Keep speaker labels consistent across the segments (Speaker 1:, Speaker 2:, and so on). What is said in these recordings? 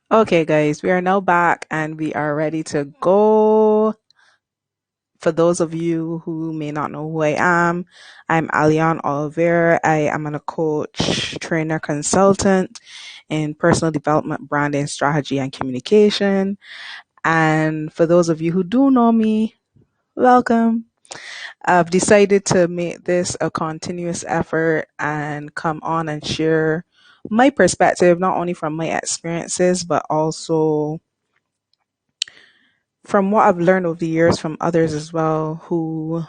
Speaker 1: Okay, guys, we are now back and we are ready to go. For those of you who may not know who I am, I'm Alian Oliver. I am a coach, trainer, consultant in personal development, branding, strategy, and communication. And for those of you who do know me, welcome. I've decided to make this a continuous effort and come on and share my perspective, not only from my experiences, but also from what I've learned over the years from others as well who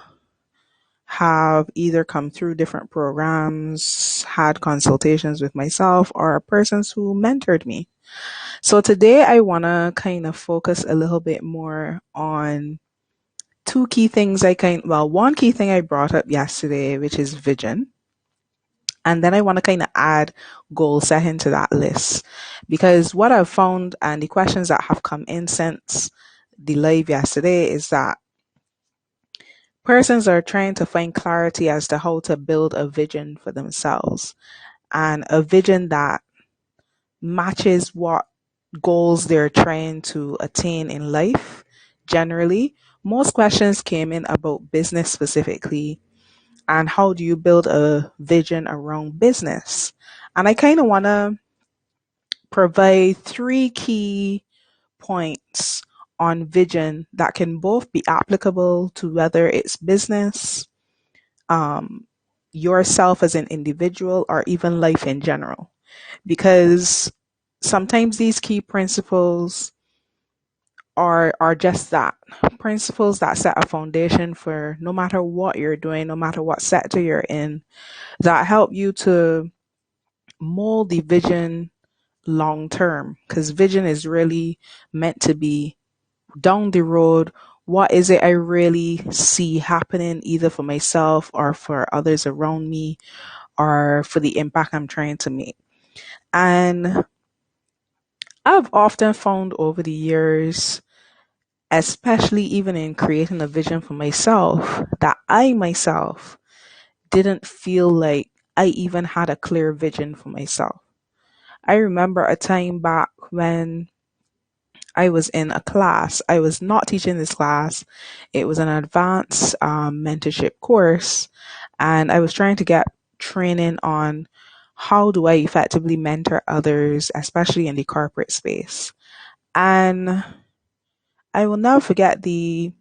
Speaker 1: have either come through different programs, had consultations with myself, or persons who mentored me. So today I want to kind of focus a little bit more on two key things one key thing I brought up yesterday, which is vision. And then I want to kind of add goal setting to that list because what I've found and the questions that have come in since the live yesterday is that persons are trying to find clarity as to how to build a vision for themselves and a vision that matches what goals they're trying to attain in life generally. Most questions came in about business specifically and how do you build a vision around business. And I kind of want to provide three key points on vision that can both be applicable to whether it's business, um, yourself as an individual, or even life in general. Because sometimes these key principles are just that principles that set a foundation for no matter what you're doing, no matter what sector you're in, that help you to mold the vision long term. Because vision is really meant to be down the road. What is it I really see happening either for myself or for others around me or for the impact I'm trying to make? And I've often found over the years, especially even in creating a vision for myself, that I myself didn't feel like I even had a clear vision for myself. I remember a time back when I was in a class. I was not teaching this class. It was an advanced mentorship course, and I was trying to get training on how do I effectively mentor others, especially in the corporate space. And I will never forget the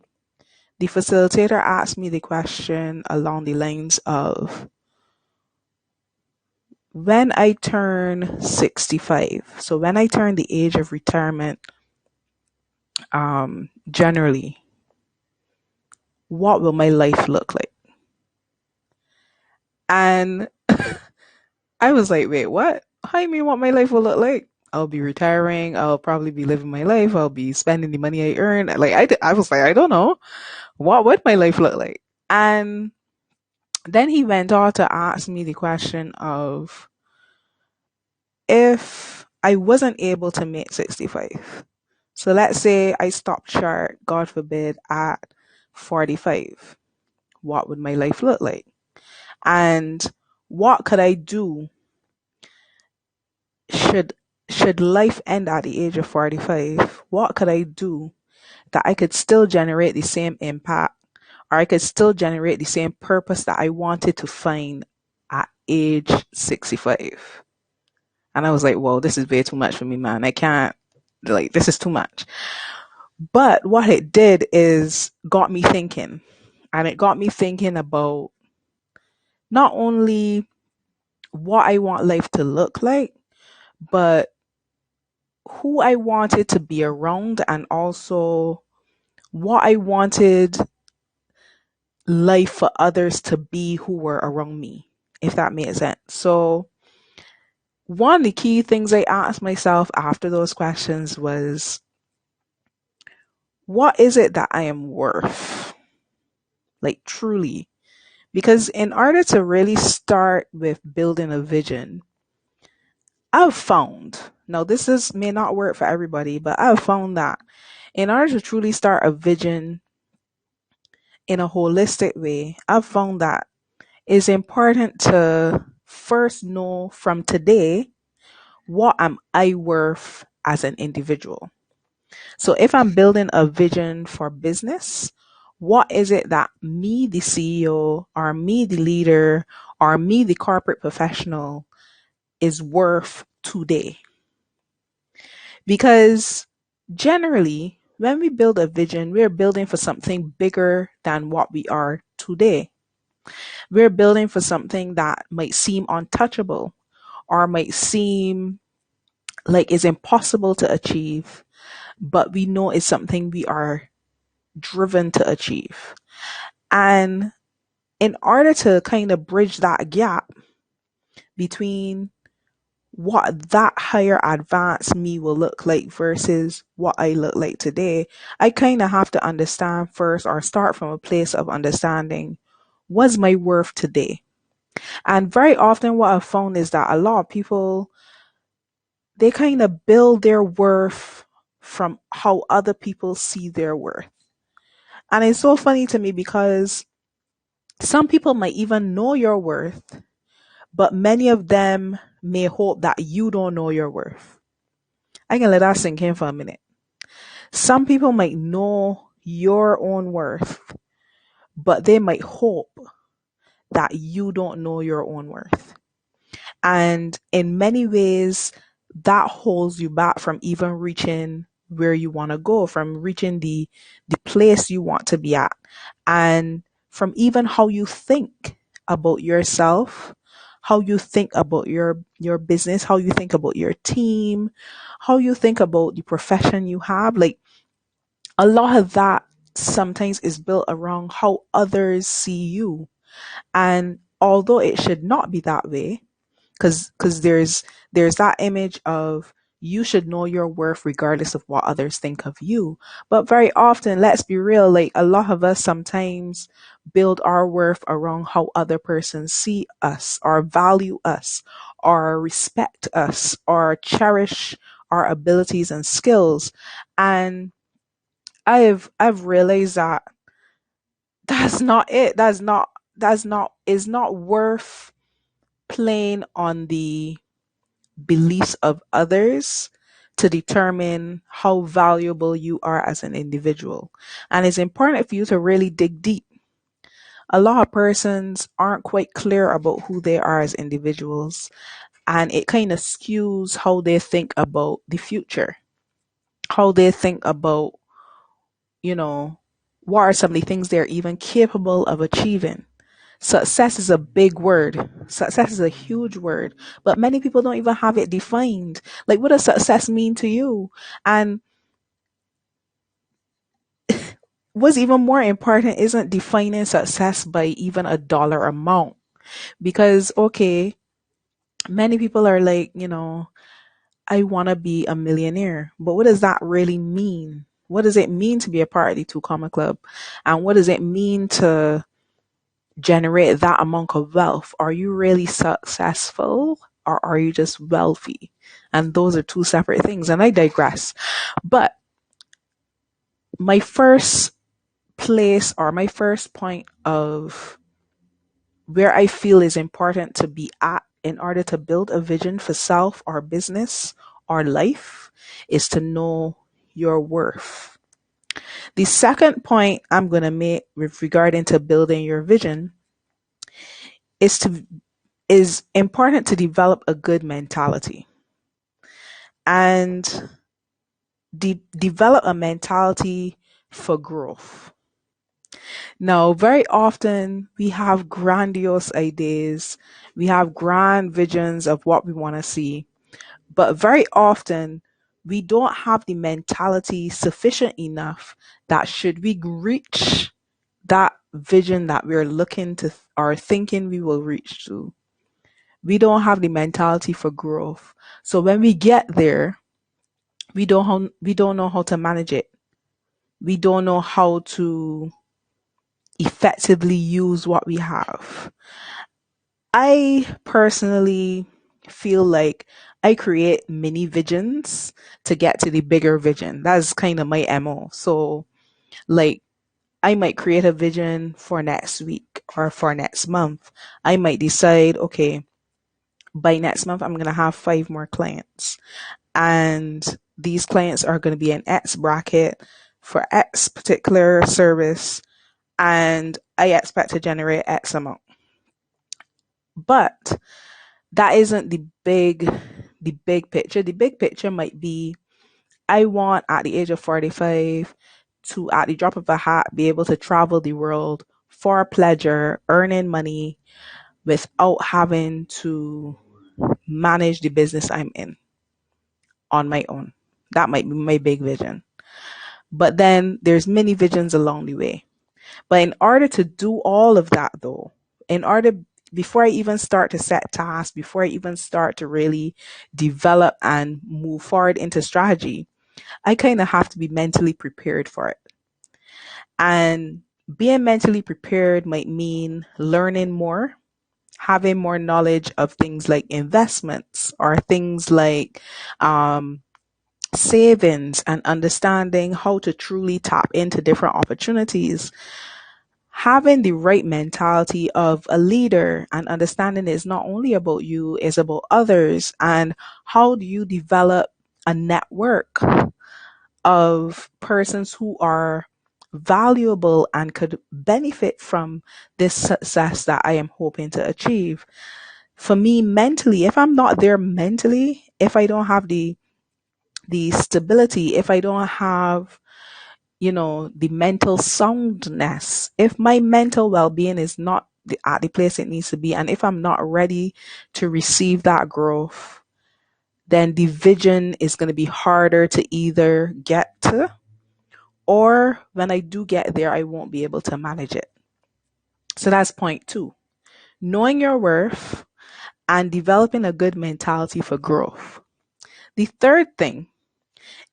Speaker 1: facilitator asked me the question along the lines of when I turn 65, so when I turn the age of retirement, generally, what will my life look like? And I was like, wait, what? How you mean what my life will look like? I'll be retiring. I'll probably be living my life. I'll be spending the money I earn. I was like, I don't know. What would my life look like? And then he went on to ask me the question of if I wasn't able to make 65. So let's say I stopped short, God forbid, at 45. What would my life look like? And what could I do should should life end at the age of 45? What could I do that I could still generate the same impact or I could still generate the same purpose that I wanted to find at age 65? And I was like, whoa, this is way too much for me, man. I can't, like, this is too much. But what it did is got me thinking. And it got me thinking about not only what I want life to look like, but who I wanted to be around and also what I wanted life for others to be who were around me, if that makes sense. So, one of the key things I asked myself after those questions was, what is it that I am worth? Like, truly. Because in order to really start with building a vision, I've found, now this is may not work for everybody, but I've found that in order to truly start a vision in a holistic way, I've found that it's important to first know from today what am I worth as an individual. So if I'm building a vision for business, what is it that me, the CEO, or me, the leader, or me, the corporate professional, is worth today? Because generally, when we build a vision, we're building for something bigger than what we are today. We're building for something that might seem untouchable or might seem like it's impossible to achieve, but we know it's something we are driven to achieve. And in order to kind of bridge that gap between what that higher advanced me will look like versus what I look like today, I kind of have to understand first or start from a place of understanding what's my worth today. And very often, what I've found is that a lot of people, they kind of build their worth from how other people see their worth. And it's so funny to me because some people might even know your worth, but many of them may hope that you don't know your worth. I can let that sink in for a minute. Some people might know your own worth, but they might hope that you don't know your own worth. And in many ways, that holds you back from even reaching where you want to go, from reaching the place you want to be at, and from even how you think about yourself, how you think about your business, how you think about your team, how you think about the profession you have. Like a lot of that sometimes is built around how others see you. And although it should not be that way, because there's that image of you should know your worth regardless of what others think of you. But very often, let's be real, like a lot of us sometimes build our worth around how other persons see us or value us or respect us or cherish our abilities and skills. And I've realized that that's not it. That's not is not worth playing on the beliefs of others to determine how valuable you are as an individual. And it's important for you to really dig deep. A lot of persons aren't quite clear about who they are as individuals, and it kind of skews how they think about the future, how they think about, you know, what are some of the things they're even capable of achieving. Success is a big word. Success is a huge word, but many people don't even have it defined. Like, what does success mean to you? And what's even more important isn't defining success by even a dollar amount. Because, okay, many people are like, I want to be a millionaire, but what does that really mean? What does it mean to be a part of the Two Comma Club? And what does it mean to generate that amount of wealth? Are you really successful or are you just wealthy? And those are two separate things. And I digress. But my first place or my first point of where I feel is important to be at in order to build a vision for self or business or life is to know your worth. The second point I'm going to make with regarding to building your vision is to is important to develop a good mentality and develop a mentality for growth. Now, very often we have grandiose ideas, we have grand visions of what we want to see, but very often we don't have the mentality sufficient enough that should we reach that vision that we're looking to or thinking we will reach to, we don't have the mentality for growth. So when we get there, we don't know how to manage it. We don't know how to effectively use what we have. I personally feel like I create mini visions to get to the bigger vision. That's kind of my MO. So like I might create a vision for next week or for next month. I might decide, okay, by next month I'm gonna have 5 more clients. And these clients are going to be in X bracket for X particular service, and I expect to generate X amount. But that isn't the big picture. The big picture might be I want at the age of 45 to, at the drop of a hat, be able to travel the world for pleasure, earning money without having to manage the business I'm in on my own. That might be my big vision. But then there's many visions along the way. But in order to do all of that though, in order before I even start to set tasks, before I even start to really develop and move forward into strategy, I kind of have to be mentally prepared for it. And being mentally prepared might mean learning more, having more knowledge of things like investments or things like um, savings, and understanding how to truly tap into different opportunities. Having the right mentality of a leader and understanding it's not only about you, it's about others. And how do you develop a network of persons who are valuable and could benefit from this success that I am hoping to achieve? For me, mentally, if I'm not there mentally, if I don't have the stability, if I don't have, the mental soundness, if my mental well-being is not at the place it needs to be, and if I'm not ready to receive that growth, then the vision is going to be harder to either get to, or when I do get there, I won't be able to manage it. So that's point two: knowing your worth and developing a good mentality for growth. The third thing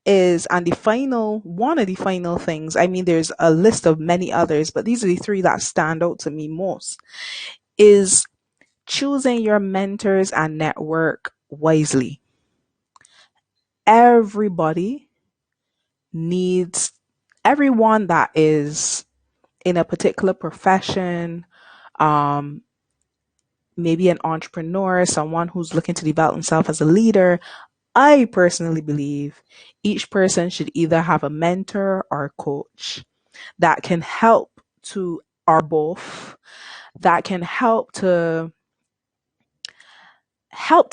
Speaker 1: is, and the final one of the final things, I mean, there's a list of many others, but these are the three that stand out to me most, is choosing your mentors and network wisely. Everybody needs, everyone that is in a particular profession, um, maybe an entrepreneur, someone who's looking to develop himself as a leader. I personally believe each person should either have a mentor or a coach that can help to, or both, that can help to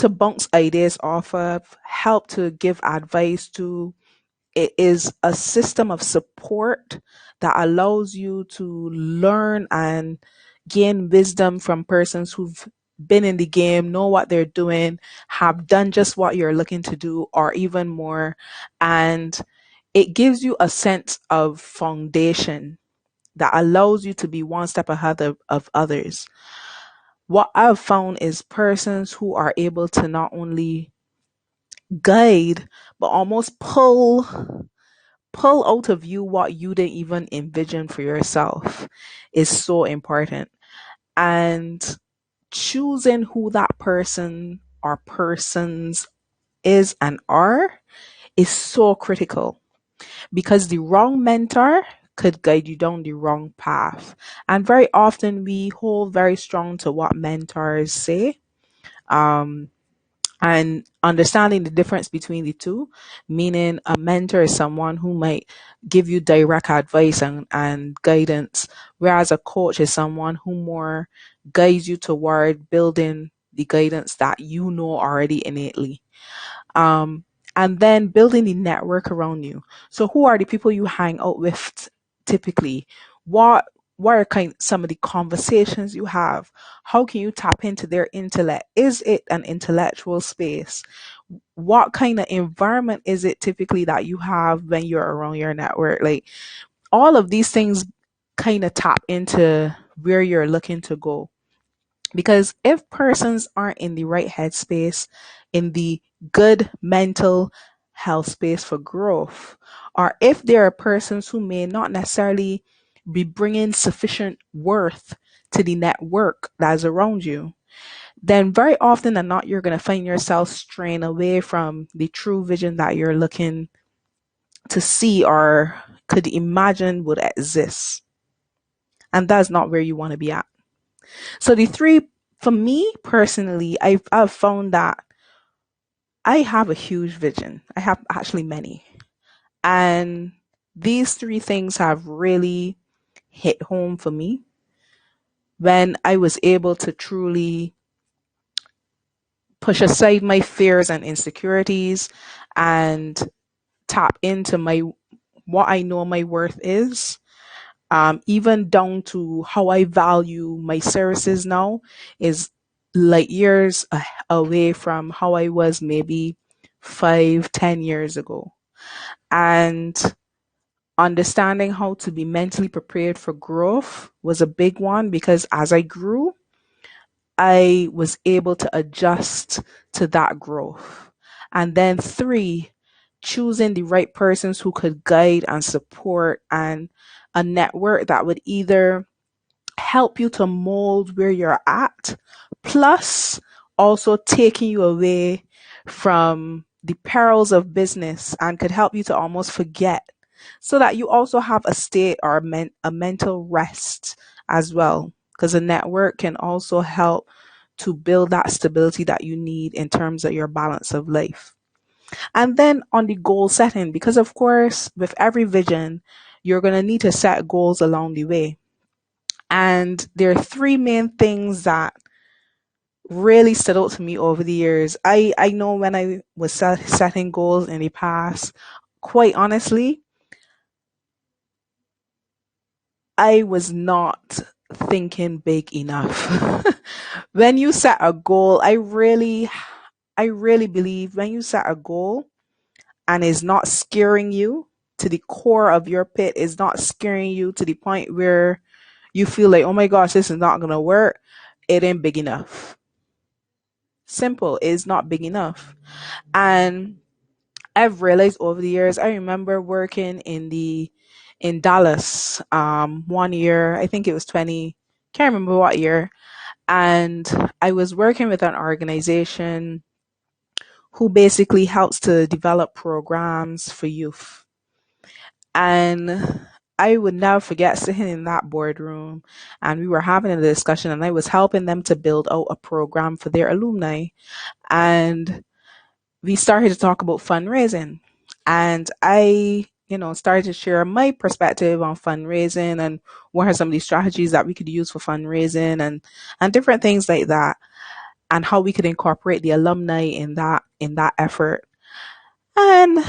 Speaker 1: bounce ideas off of, help to give advice to. It is a system of support that allows you to learn and gain wisdom from persons who've been in the game, know what they're doing, have done just what you're looking to do, or even more. And it gives you a sense of foundation that allows you to be one step ahead of others. What I've found is persons who are able to not only guide, but almost pull out of you what you didn't even envision for yourself is so important. And choosing who that person or persons is and are is so critical, because the wrong mentor could guide you down the wrong path. And very often we hold very strong to what mentors say. Um, and understanding the difference between the two, meaning a mentor is someone who might give you direct advice and guidance, whereas a coach is someone who more guides you toward building the guidance that you know already innately. um, and then building the network around you. So, who are the people you hang out with typically? What what are some of the conversations you have? How can you tap into their intellect? Is it an intellectual space? What kind of environment is it typically that you have when you're around your network? Like, all of these things kind of tap into where you're looking to go. Because if persons aren't in the right headspace, in the good mental health space for growth, or if there are persons who may not necessarily be bringing sufficient worth to the network that's around you, then very often than not, you're going to find yourself straying away from the true vision that you're looking to see or could imagine would exist. And that's not where you want to be at. So the three, for me personally, I've found that I have a huge vision. I have actually many. And these three things have really hit home for me when I was able to truly push aside my fears and insecurities and tap into my what I know my worth is. Even down to how I value my services now is light years away from how I was maybe 5, 10 years ago. And understanding how to be mentally prepared for growth was a big one because as I grew, I was able to adjust to that growth. And then three, choosing the right persons who could guide and support and a network that would either help you to mold where you're at, plus also taking you away from the perils of business and could help you to almost forget so that you also have a state or a mental rest as well. Because a network can also help to build that stability that you need in terms of your balance of life. And then on the goal setting, because of course, with every vision, you're going to need to set goals along the way. And there are three main things that really stood out to me over the years. I know when I was setting goals in the past, quite honestly, I was not thinking big enough. When you set a goal, I really believe when you set a goal and it's not scaring you to the core of your pit, is not scaring you to the point where you feel like, oh my gosh, this is not gonna work, it ain't big enough. Simple, it's not big enough. And I've realized over the years, I remember working in Dallas, one year, I think it was 20, can't remember what year, and I was working with an organization who basically helps to develop programs for youth. And I would never forget sitting in that boardroom and we were having a discussion and I was helping them to build out a program for their alumni. And we started to talk about fundraising. And I started to share my perspective on fundraising and what are some of these strategies that we could use for fundraising and different things like that and how we could incorporate the alumni in that effort. And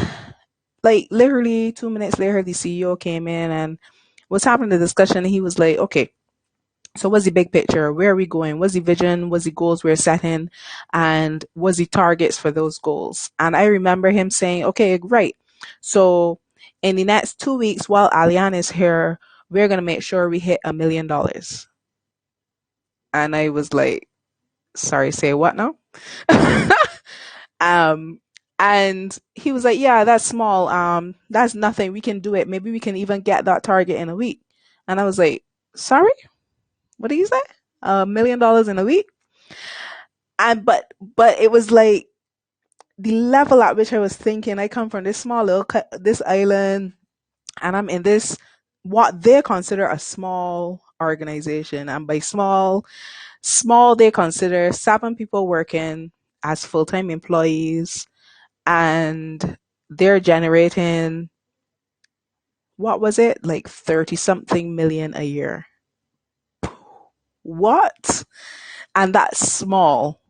Speaker 1: like literally 2 minutes later, the CEO came in and was having the discussion. And he was like, "Okay, so what's the big picture? Where are we going? What's the vision? What's the goals we're setting? And what's the targets for those goals?" And I remember him saying, "Okay, right. So in the next 2 weeks, while Alian is here, we're gonna make sure we hit $1 million." And I was like, "Sorry, say what now?" Um, and he was like, "Yeah, that's small. That's nothing. We can do it. Maybe we can even get that target in a week." And I was like, "Sorry, what did you say? $1 million in a week?" And but it was like the level at which I was thinking. I come from this small little this island, and I'm in this what they consider a small organization, and by small they consider 7 people working as full-time employees and they're generating what was it like 30 something million a year. What? And that's small.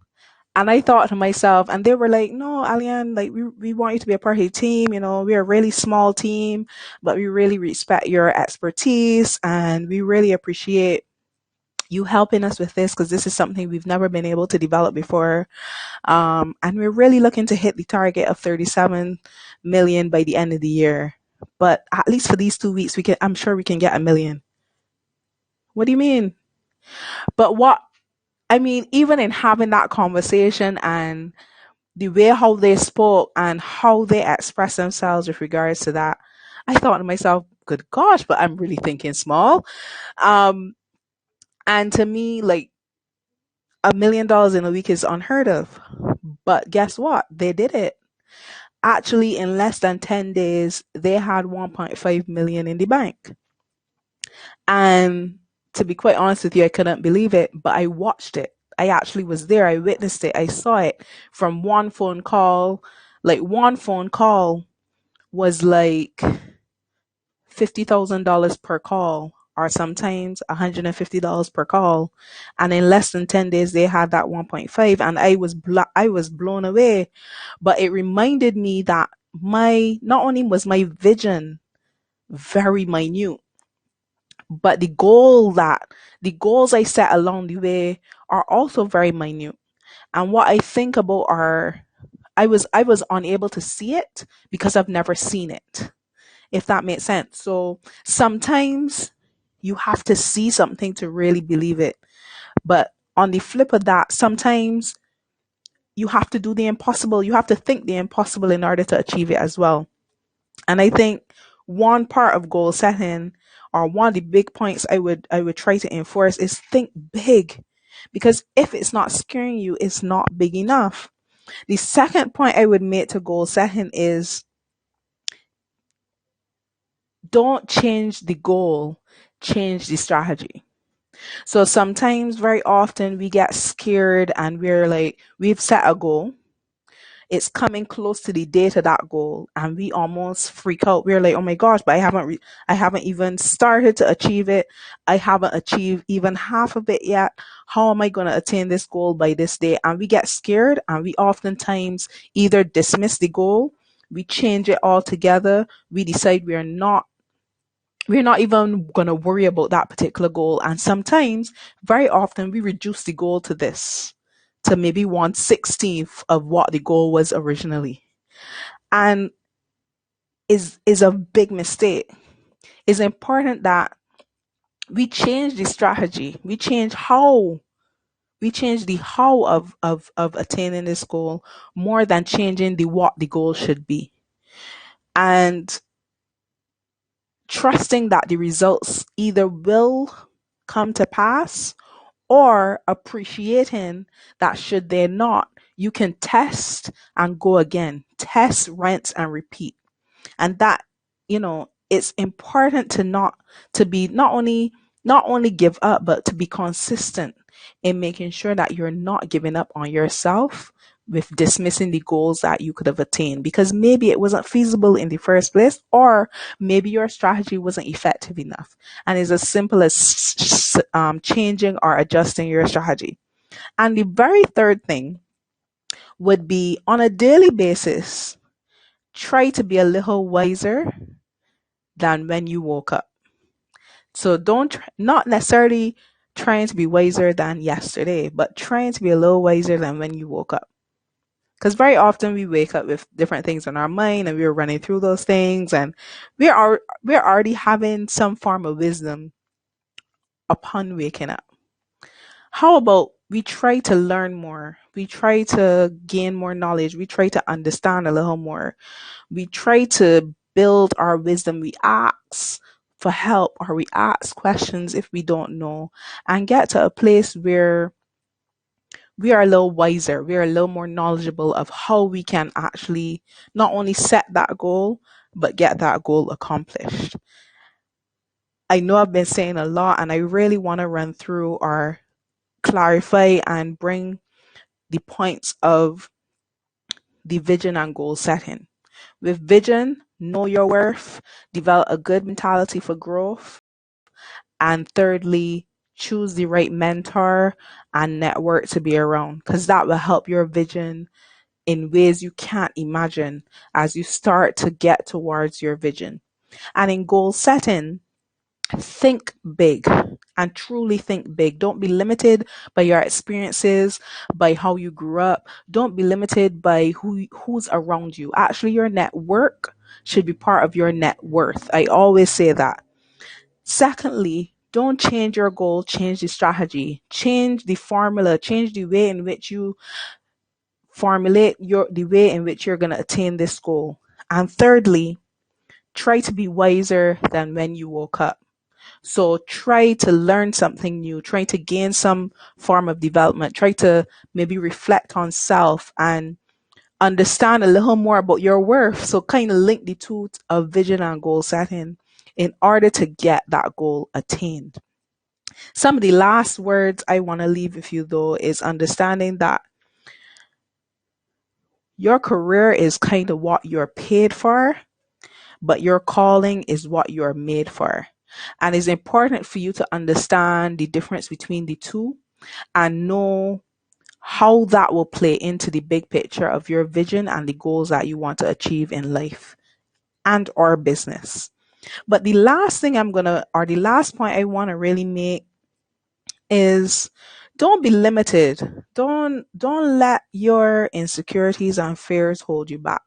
Speaker 1: And I thought to myself, and they were like, "No, Alian, like we want you to be a part of the team. We're a really small team, but we really respect your expertise and we really appreciate you helping us with this because this is something we've never been able to develop before. And we're really looking to hit the target of 37 million by the end of the year. But at least for these 2 weeks, I'm sure we can get 1 million." What do you mean? But I mean, even in having that conversation and the way how they spoke and how they express themselves with regards to that, I thought to myself, good gosh, but I'm really thinking small. Um, and to me, like $1 million in a week is unheard of. But guess what? They did it. Actually, in less than 10 days, they had 1.5 million in the bank. And to be quite honest with you, I couldn't believe it, but I watched it. I actually was there. I witnessed it. I saw it from one phone call. Like one phone call was like $50,000 per call, or sometimes $150 per call. And in less than 10 days, they had that 1.5. And I was blown away. But it reminded me that not only was my vision very minute, but the goals I set along the way are also very minute. And what I think about I was unable to see it because I've never seen it, if that makes sense. So sometimes you have to see something to really believe it. But on the flip of that, sometimes you have to do the impossible. You have to think the impossible in order to achieve it as well. And I think one part of goal setting, or one of the big points I would try to enforce, is think big. Because if it's not scaring you, it's not big enough. The second point I would make to goal setting is don't change the goal, change the strategy. So sometimes, very often, we get scared and we're like, we've set a goal. It's coming close to the date of that goal, and we almost freak out. We're like, "Oh my gosh!" But I haven't even started to achieve it. I haven't achieved even half of it yet. How am I going to attain this goal by this day? And we get scared, and we oftentimes either dismiss the goal, we change it altogether, we decide we're not even going to worry about that particular goal. And sometimes, very often, we reduce the goal to maybe 1/16th of what the goal was originally. And is a big mistake. It's important that we change the strategy. We change the how of attaining this goal more than changing the what the goal should be. And trusting that the results either will come to pass, or appreciating that should they not, you can test and go again, test, rinse, and repeat. And that, it's important to be not only give up, but to be consistent in making sure that you're not giving up on yourself with dismissing the goals that you could have attained, because maybe it wasn't feasible in the first place, or maybe your strategy wasn't effective enough. And it's as simple as changing or adjusting your strategy. And the very third thing would be, on a daily basis, try to be a little wiser than when you woke up. So not necessarily trying to be wiser than yesterday, but trying to be a little wiser than when you woke up. Because very often we wake up with different things in our mind, and we're running through those things, and we're already having some form of wisdom upon waking up. How about we try to learn more? We try to gain more knowledge. We try to understand a little more. We try to build our wisdom. We ask for help, or we ask questions if we don't know, and get to a place where we are a little wiser. We are a little more knowledgeable of how we can actually not only set that goal, but get that goal accomplished. I know I've been saying a lot, and I really want to run through or clarify and bring the points of the vision and goal setting. With vision, know your worth, develop a good mentality for growth, and thirdly, choose the right mentor and network to be around, because that will help your vision in ways you can't imagine as you start to get towards your vision. And in goal setting, think big, and truly think big. Don't be limited by your experiences, by how you grew up. Don't be limited by who's around you. Actually, your network should be part of your net worth. I always say that. Secondly, don't change your goal, change the strategy, change the formula, change the way in which you formulate the way in which you're going to attain this goal. And thirdly, try to be wiser than when you woke up. So try to learn something new, try to gain some form of development, try to maybe reflect on self and understand a little more about your worth. So kind of link the two of vision and goal setting in order to get that goal attained. Some of the last words I want to leave with you, though, is understanding that your career is kind of what you're paid for, but your calling is what you're made for. And it's important for you to understand the difference between the two and know how that will play into the big picture of your vision and the goals that you want to achieve in life and or business. But the last thing or the last point I want to really make is don't be limited. Don't let your insecurities and fears hold you back.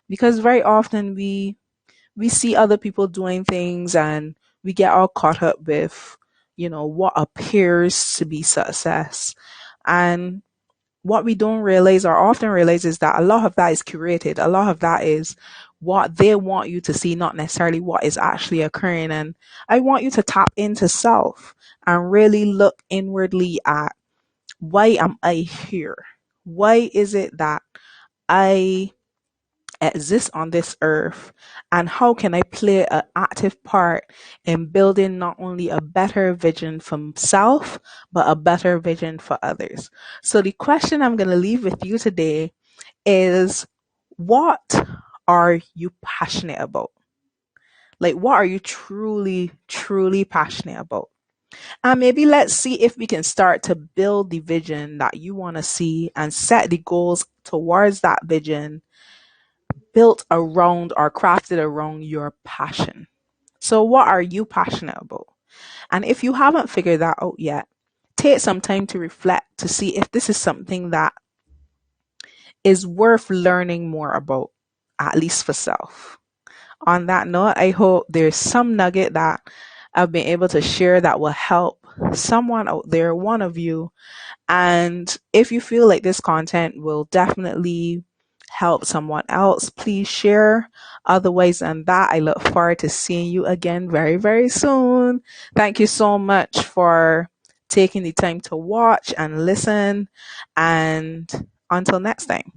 Speaker 1: Because very often we see other people doing things and we get all caught up with, what appears to be success. And what we don't realize or often realize is that a lot of that is curated. A lot of that is what they want you to see, not necessarily what is actually occurring. And I want you to tap into self and really look inwardly at, why am I here? Why is it that I exist on this earth, and how can I play an active part in building not only a better vision for myself, but a better vision for others? So the question I'm going to leave with you today is, what are you passionate about? Like, what are you truly, truly passionate about? And maybe let's see if we can start to build the vision that you want to see and set the goals towards that vision built around or crafted around your passion. So, what are you passionate about? And if you haven't figured that out yet, take some time to reflect to see if this is something that is worth learning more about, at least for self. On that note, I hope there's some nugget that I've been able to share that will help someone out there, one of you. And if you feel like this content will definitely help someone else, please share. Otherwise than that, I look forward to seeing you again very, very soon. Thank you so much for taking the time to watch and listen. And until next time.